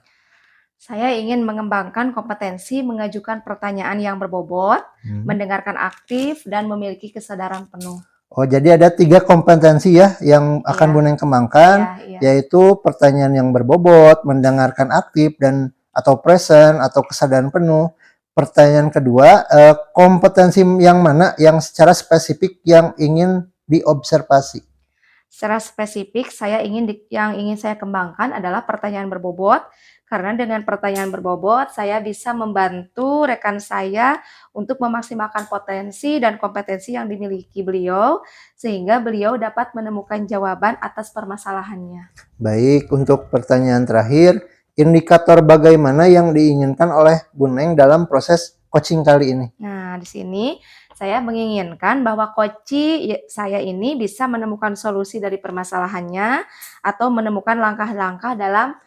Saya ingin mengembangkan kompetensi mengajukan pertanyaan yang berbobot, mendengarkan aktif, dan memiliki kesadaran penuh. Oh, jadi ada 3 kompetensi ya yang akan Bu Neng kembangkan, yaitu pertanyaan yang berbobot, mendengarkan aktif, dan atau present atau kesadaran penuh. Pertanyaan kedua, kompetensi yang mana yang secara spesifik yang ingin diobservasi? Secara spesifik, yang ingin saya kembangkan adalah pertanyaan berbobot, karena dengan pertanyaan berbobot, saya bisa membantu rekan saya untuk memaksimalkan potensi dan kompetensi yang dimiliki beliau, sehingga beliau dapat menemukan jawaban atas permasalahannya. Baik, untuk pertanyaan terakhir, indikator bagaimana yang diinginkan oleh Bu Neng dalam proses coaching kali ini? Nah, di sini saya menginginkan bahwa coachee saya ini bisa menemukan solusi dari permasalahannya atau menemukan langkah-langkah dalam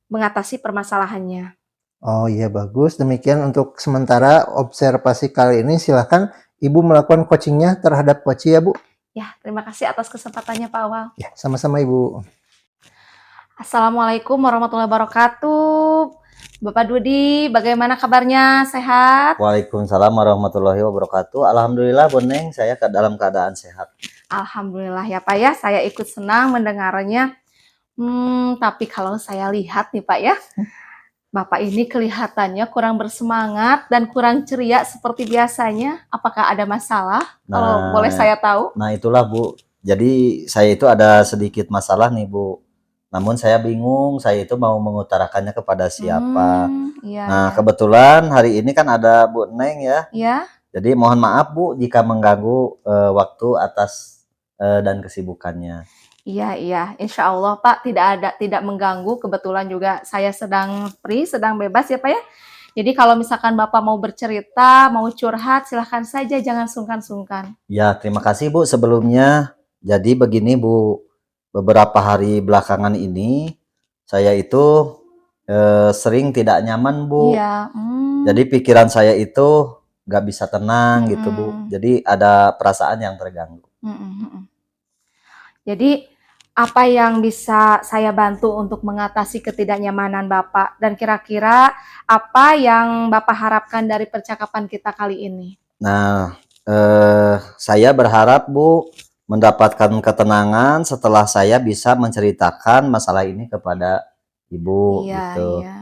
mengatasi permasalahannya. Oh iya, bagus. Demikian untuk sementara observasi kali ini. Silahkan Ibu melakukan coachingnya terhadap coachee ya Bu. Ya, terima kasih atas kesempatannya Pak Awal. Ya, sama-sama Ibu. Assalamualaikum warahmatullahi wabarakatuh. Bapak Dudi, bagaimana kabarnya? Sehat? Waalaikumsalam warahmatullahi wabarakatuh. Alhamdulillah Bu Neng, saya dalam keadaan sehat. Alhamdulillah ya Pak ya, saya ikut senang mendengarnya. Tapi kalau saya lihat nih Pak ya, Bapak ini kelihatannya kurang bersemangat dan kurang ceria seperti biasanya. Apakah ada masalah? Kalau boleh saya tahu. Nah itulah Bu, jadi saya itu ada sedikit masalah nih Bu. Namun saya bingung, saya itu mau mengutarakannya kepada siapa. Nah kebetulan hari ini kan ada Bu Neng ya. Iya. Jadi mohon maaf Bu jika mengganggu waktu atas dan kesibukannya. Iya, insya Allah Pak tidak mengganggu, kebetulan juga saya sedang free, sedang bebas ya Pak ya. Jadi kalau misalkan Bapak mau bercerita, mau curhat, silahkan saja, jangan sungkan-sungkan. Ya, terima kasih Bu sebelumnya. Jadi begini Bu, beberapa hari belakangan ini saya itu sering tidak nyaman Bu. Iya. Jadi pikiran saya itu gak bisa tenang gitu Bu. Jadi ada perasaan yang terganggu. Jadi apa yang bisa saya bantu untuk mengatasi ketidaknyamanan Bapak? Dan kira-kira apa yang Bapak harapkan dari percakapan kita kali ini? Nah, saya berharap Bu mendapatkan ketenangan setelah saya bisa menceritakan masalah ini kepada ibu Iya, gitu. iya.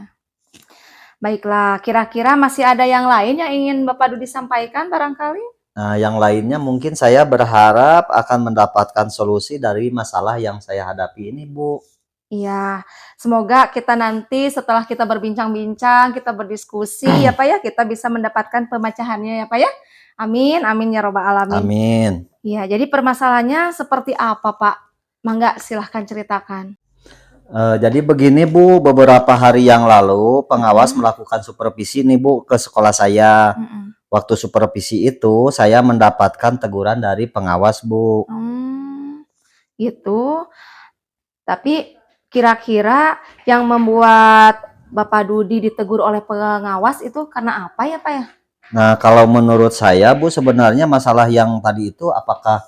Baiklah, kira-kira masih ada yang lain yang ingin Bapak Dudi sampaikan barangkali? Nah, yang lainnya mungkin saya berharap akan mendapatkan solusi dari masalah yang saya hadapi ini, Bu. Iya, semoga kita nanti setelah kita berbincang-bincang, kita berdiskusi ya Pak ya, kita bisa mendapatkan pemecahannya ya Pak ya. Amin, amin ya robbal alamin. Amin. Iya, jadi permasalahannya seperti apa Pak? Mangga silahkan ceritakan. Jadi begini Bu, beberapa hari yang lalu pengawas Mhm, melakukan supervisi nih Bu ke sekolah saya. mhm. Waktu supervisi itu saya mendapatkan teguran dari pengawas Bu. Hmm, gitu. Tapi kira-kira yang membuat Bapak Dudi ditegur oleh pengawas itu karena apa ya Pak ya? Nah, kalau menurut saya Bu, sebenarnya masalah yang tadi itu apakah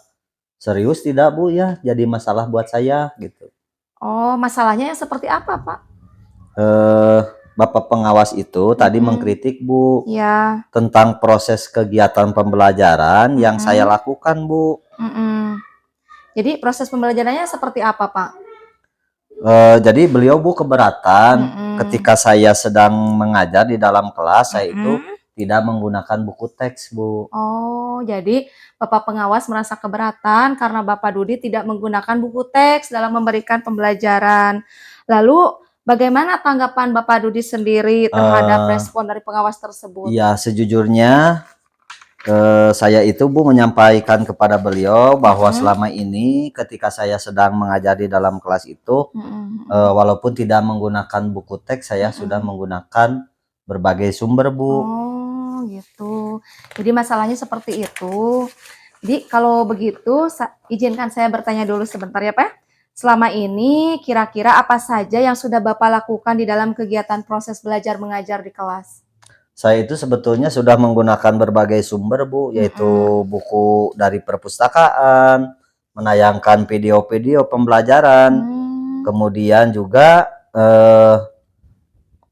serius tidak Bu ya? Jadi masalah buat saya gitu. Oh, masalahnya yang seperti apa Pak? Eh, Bapak pengawas itu tadi Mhm, mengkritik Bu iya, tentang proses kegiatan pembelajaran yang saya mhm, lakukan Bu. mhm. Jadi proses pembelajarannya seperti apa Pak? Jadi beliau Bu keberatan Mhm, ketika saya sedang mengajar di dalam kelas, saya itu mhm. tidak menggunakan buku teks Bu. Oh, jadi Bapak pengawas merasa keberatan karena Bapak Dudi tidak menggunakan buku teks dalam memberikan pembelajaran. Lalu, bagaimana tanggapan Bapak Dudi sendiri terhadap Eh, respon dari pengawas tersebut? ya sejujurnya saya itu Bu menyampaikan kepada beliau bahwa Mhm, selama ini ketika saya sedang mengajar di dalam kelas itu, mhm, mhm, walaupun tidak menggunakan buku teks, saya sudah mhm. menggunakan berbagai sumber Bu. Oh, gitu. Jadi masalahnya seperti itu. Jadi kalau begitu, izinkan saya bertanya dulu sebentar ya, Pak. Selama ini kira-kira apa saja yang sudah Bapak lakukan di dalam kegiatan proses belajar mengajar di kelas? Saya itu sebetulnya sudah menggunakan berbagai sumber Bu, yaitu Mhm, buku dari perpustakaan, menayangkan video-video pembelajaran, mmm, kemudian juga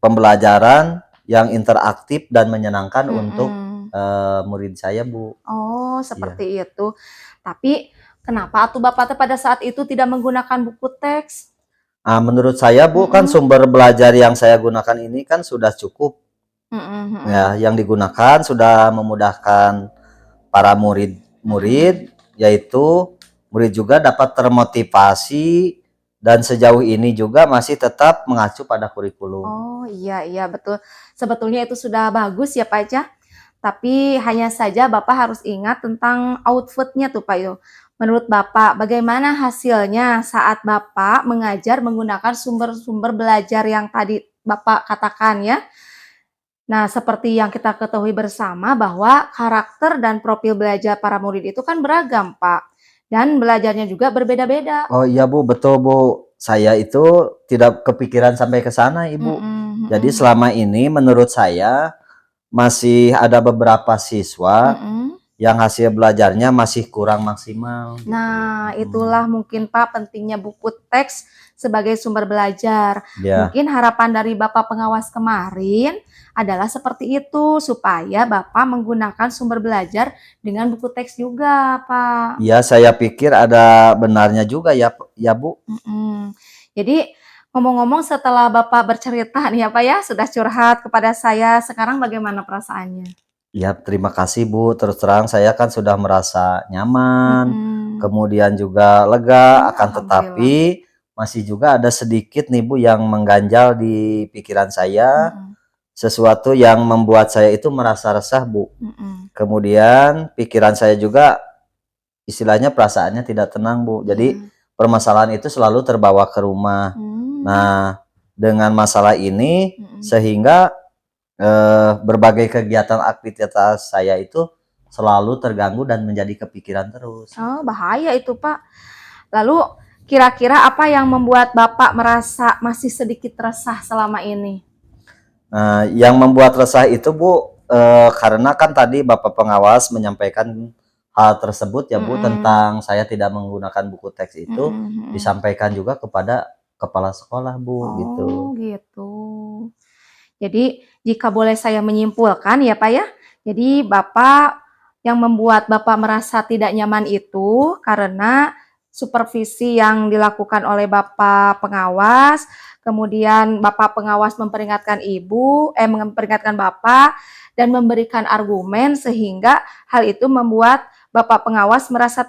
pembelajaran yang interaktif dan menyenangkan untuk mhm. murid saya Bu. Oh, Iya. seperti itu. Tapi kenapa tuh Bapak teh pada saat itu tidak menggunakan buku teks? Menurut saya Bu kan Mhm, sumber belajar yang saya gunakan ini kan sudah cukup mhm, ya, mhm, yang digunakan sudah memudahkan para murid-murid, mhm. yaitu murid juga dapat termotivasi dan sejauh ini juga masih tetap mengacu pada kurikulum. Oh, iya, iya, betul. Sebetulnya itu sudah bagus ya, Pak, ya. Tapi hanya saja Bapak harus ingat tentang output-nya tuh, Pak, yo. Menurut Bapak, bagaimana hasilnya saat Bapak mengajar menggunakan sumber-sumber belajar yang tadi Bapak katakan ya? Nah, seperti yang kita ketahui bersama bahwa karakter dan profil belajar para murid itu kan beragam, Pak. Dan belajarnya juga berbeda-beda. Oh iya Bu, betul Bu. Saya itu tidak kepikiran sampai ke sana Ibu. Mhm, Jadi mhm, selama ini menurut saya masih ada beberapa siswa mhm. yang hasil belajarnya masih kurang maksimal gitu. Nah, itulah mungkin Pak pentingnya buku teks sebagai sumber belajar. Ya. Mungkin harapan dari Bapak pengawas kemarin adalah seperti itu, supaya Bapak menggunakan sumber belajar dengan buku teks juga, Pak. Ya, saya pikir ada benarnya juga ya, ya Bu. Mhm. Jadi, ngomong-ngomong setelah Bapak bercerita nih ya, Pak, ya, sudah curhat kepada saya, sekarang bagaimana perasaannya? Ya, terima kasih Bu. Terus terang saya kan sudah merasa nyaman, Mhm. kemudian juga lega, akan Alhamdulillah. tetapi masih juga ada sedikit nih Bu yang mengganjal di pikiran saya, Mhm, sesuatu yang membuat saya itu merasa resah Bu. mhm. Kemudian pikiran saya juga istilahnya perasaannya tidak tenang Bu. Jadi Iya. permasalahan itu selalu terbawa ke rumah. Mmm, Nah, dengan masalah ini mhm. sehingga berbagai kegiatan aktivitas saya itu selalu terganggu dan menjadi kepikiran terus Oh, gitu. bahaya itu, Pak. Lalu kira-kira apa yang membuat Bapak merasa masih sedikit resah selama ini? Nah, yang membuat resah itu Bu, karena kan tadi Bapak pengawas menyampaikan hal tersebut ya Bu, Mhm, tentang saya tidak menggunakan buku teks itu mhm, mhm. disampaikan juga kepada kepala sekolah Bu, gitu. Oh, gitu. Jadi, jika boleh saya menyimpulkan ya, Pak, ya. Jadi Bapak yang membuat Bapak merasa tidak nyaman itu karena supervisi yang dilakukan oleh Bapak pengawas, kemudian Bapak pengawas memperingatkan Bapak dan memberikan argumen sehingga hal itu membuat Bapak pengawas merasa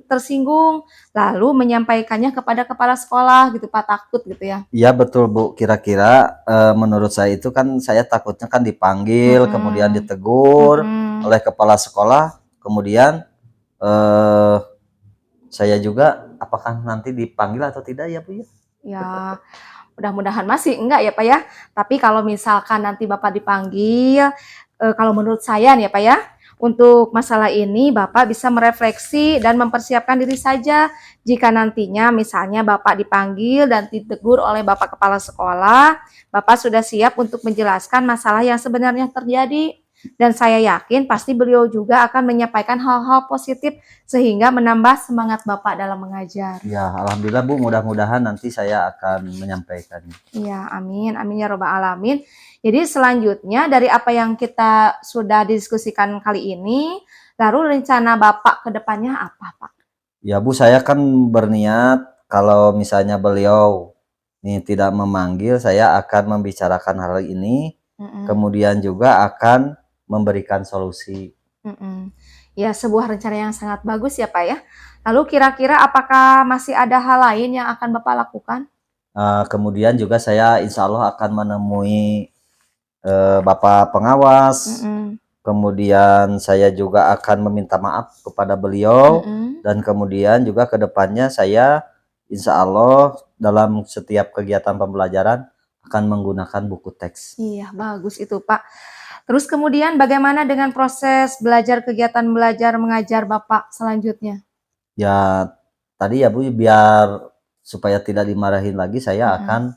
tersinggung, lalu menyampaikannya kepada kepala sekolah gitu Pak, takut gitu ya. Iya betul Bu, kira-kira menurut saya itu kan saya takutnya kan dipanggil, kemudian ditegur oleh kepala sekolah, kemudian eh, saya juga apakah nanti dipanggil atau tidak ya Bu ya? Ya, mudah-mudahan masih enggak ya Pak ya. Tapi kalau misalkan nanti Bapak dipanggil, kalau menurut saya nih ya Pak ya, untuk masalah ini Bapak bisa merefleksi dan mempersiapkan diri saja. Jika nantinya misalnya Bapak dipanggil dan ditegur oleh Bapak kepala sekolah, Bapak sudah siap untuk menjelaskan masalah yang sebenarnya terjadi. Dan saya yakin pasti beliau juga akan menyampaikan hal-hal positif sehingga menambah semangat Bapak dalam mengajar. Ya, alhamdulillah Bu, mudah-mudahan nanti saya akan menyampaikannya. Iya, amin, amin ya robbal alamin. Jadi selanjutnya dari apa yang kita sudah diskusikan kali ini, lalu rencana Bapak ke depannya apa, Pak? Ya Bu, saya kan berniat kalau misalnya beliau ini tidak memanggil, saya akan membicarakan hal ini, kemudian juga akan memberikan solusi. Ya, sebuah rencana yang sangat bagus ya, Pak ya. Lalu kira-kira apakah masih ada hal lain yang akan Bapak lakukan? Kemudian juga saya insya Allah akan menemui Bapak pengawas, kemudian saya juga akan meminta maaf kepada beliau, dan kemudian juga ke depannya saya insya Allah dalam setiap kegiatan pembelajaran akan menggunakan buku teks. Iya, bagus itu, Pak. Terus kemudian bagaimana dengan proses belajar kegiatan belajar mengajar Bapak selanjutnya? Ya tadi ya Bu, biar supaya tidak dimarahin lagi saya akan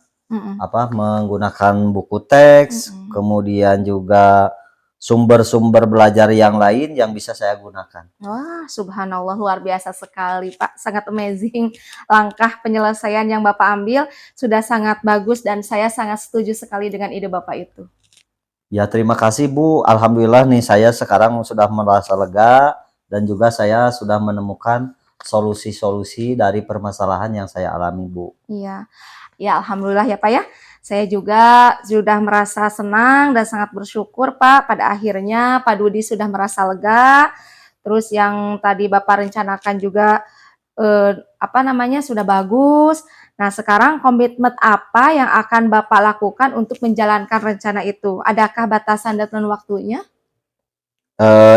menggunakan buku teks, kemudian juga sumber-sumber belajar yang lain yang bisa saya gunakan. Wah, subhanallah, luar biasa sekali, Pak. Sangat amazing. Langkah penyelesaian yang Bapak ambil sudah sangat bagus dan saya sangat setuju sekali dengan ide Bapak itu. Ya terima kasih Bu, alhamdulillah nih saya sekarang sudah merasa lega dan juga saya sudah menemukan solusi-solusi dari permasalahan yang saya alami Bu. Iya, ya alhamdulillah ya Pak ya. Saya juga sudah merasa senang dan sangat bersyukur Pak. Pada akhirnya Pak Dudi sudah merasa lega. Terus yang tadi Bapak rencanakan juga sudah bagus. Nah, sekarang komitmen apa yang akan Bapak lakukan untuk menjalankan rencana itu? Adakah batasan dan waktunya?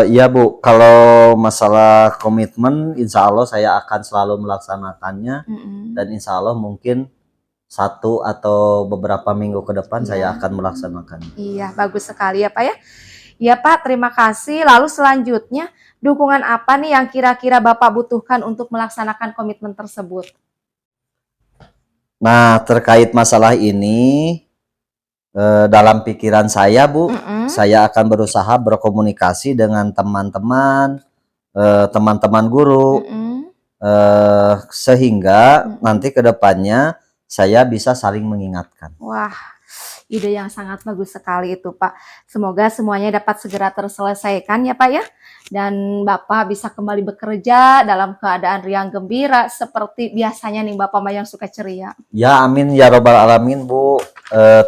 Iya Bu, kalau masalah komitmen insya Allah saya akan selalu melaksanakannya, dan insya Allah mungkin 1 atau beberapa minggu ke depan saya akan melaksanakannya. Iya, bagus sekali ya Pak ya. Ya Pak, terima kasih. Lalu selanjutnya, dukungan apa nih yang kira-kira Bapak butuhkan untuk melaksanakan komitmen tersebut? Nah, terkait masalah ini, dalam pikiran saya Bu, saya akan berusaha berkomunikasi dengan teman-teman, teman-teman guru, sehingga nanti ke depannya saya bisa saling mengingatkan. Wah, ide yang sangat bagus sekali itu Pak. Semoga semuanya dapat segera terselesaikan ya Pak ya. Dan Bapak bisa kembali bekerja dalam keadaan riang gembira seperti biasanya nih Bapak mah yang suka ceria. Ya amin ya robbal alamin Bu.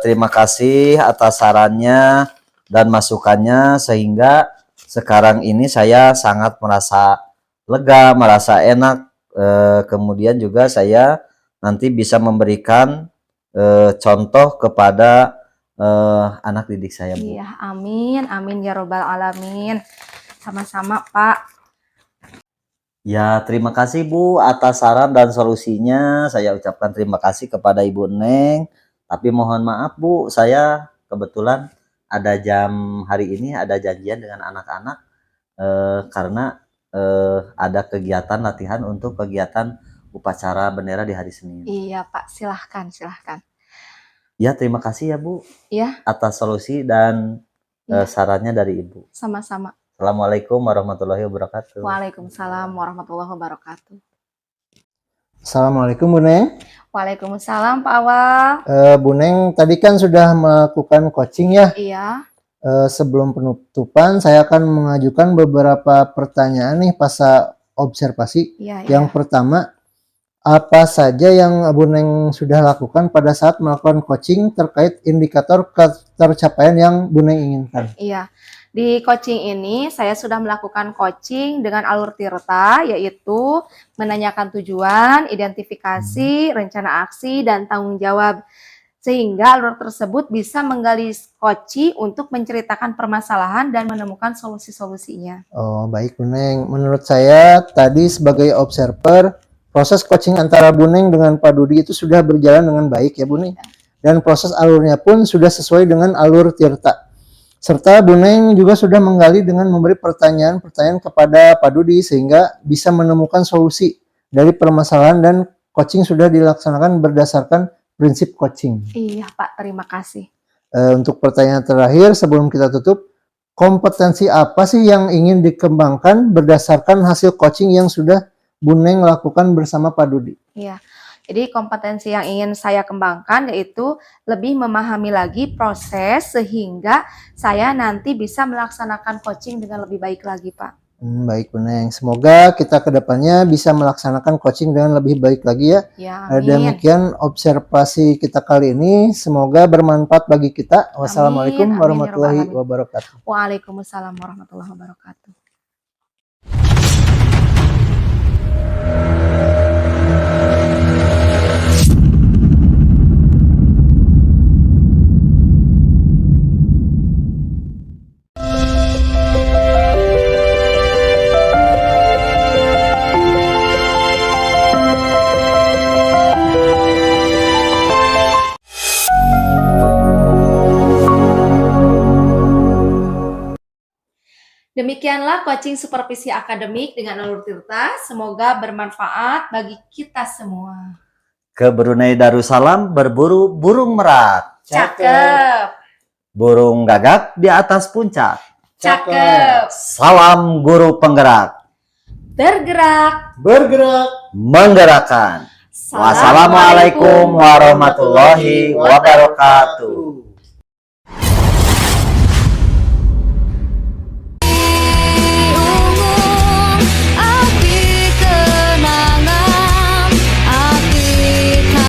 Terima kasih atas sarannya dan masukannya sehingga sekarang ini saya sangat merasa lega, merasa enak. Kemudian juga saya nanti bisa memberikan contoh kepada anak didik saya Bu. Iya, amin, amin ya robbal alamin. Sama-sama Pak. Ya, terima kasih Bu atas saran dan solusinya. Saya ucapkan terima kasih kepada Ibu Neng. Tapi mohon maaf Bu, saya kebetulan ada hari ini ada janjian dengan anak-anak karena ada kegiatan latihan untuk kegiatan upacara bendera di hari Senin. Iya Pak, silahkan, silahkan. Ya, terima kasih ya Bu Ya, atas solusi dan sarannya dari Ibu. sama-sama. Assalamualaikum warahmatullahi wabarakatuh. Waalaikumsalam warahmatullahi wabarakatuh. Assalamualaikum Bu Neng. Waalaikumsalam Pak Awal. Bu Neng tadi kan sudah melakukan coaching ya. Iya. Sebelum penutupan, saya akan mengajukan beberapa pertanyaan nih pasca observasi. Iya, Yang pertama, apa saja yang Bu Neng sudah lakukan pada saat melakukan coaching terkait indikator ketercapaian yang Bu Neng inginkan? Iya. Di coaching ini saya sudah melakukan coaching dengan alur Tirta, yaitu menanyakan tujuan, identifikasi, rencana aksi, dan tanggung jawab. Sehingga alur tersebut bisa menggali coaching untuk menceritakan permasalahan dan menemukan solusi-solusinya. Oh, baik Bu Neng. Menurut saya tadi sebagai observer, proses coaching antara Bu Neng dengan Pak Dudi itu sudah berjalan dengan baik ya Bu Neng. Dan proses alurnya pun sudah sesuai dengan alur Tirta. Serta Bu Neng juga sudah menggali dengan memberi pertanyaan-pertanyaan kepada Pak Dudi sehingga bisa menemukan solusi dari permasalahan, dan coaching sudah dilaksanakan berdasarkan prinsip coaching. Iya Pak, terima kasih. Untuk pertanyaan terakhir sebelum kita tutup, kompetensi apa sih yang ingin dikembangkan berdasarkan hasil coaching yang sudah Bu Neng lakukan bersama Pak Dudi? Iya. Jadi kompetensi yang ingin saya kembangkan yaitu lebih memahami lagi proses sehingga saya nanti bisa melaksanakan coaching dengan lebih baik lagi, Pak. Baik Bu Neng, semoga kita kedepannya bisa melaksanakan coaching dengan lebih baik lagi ya. Ya, amin. Demikian observasi kita kali ini, semoga bermanfaat bagi kita. Wassalamualaikum Amin, amin, warahmatullahi ya Rabbal alamin. wabarakatuh. Waalaikumsalam warahmatullahi wabarakatuh. Demikianlah coaching supervisi akademik dengan alur Tirta. Semoga bermanfaat bagi kita semua. Ke Brunei Darussalam berburu burung merak. Cakep. Burung gagak di atas puncak. Cakep. Salam guru penggerak. Bergerak. Menggerakkan. Wassalamualaikum warahmatullahi wabarakatuh.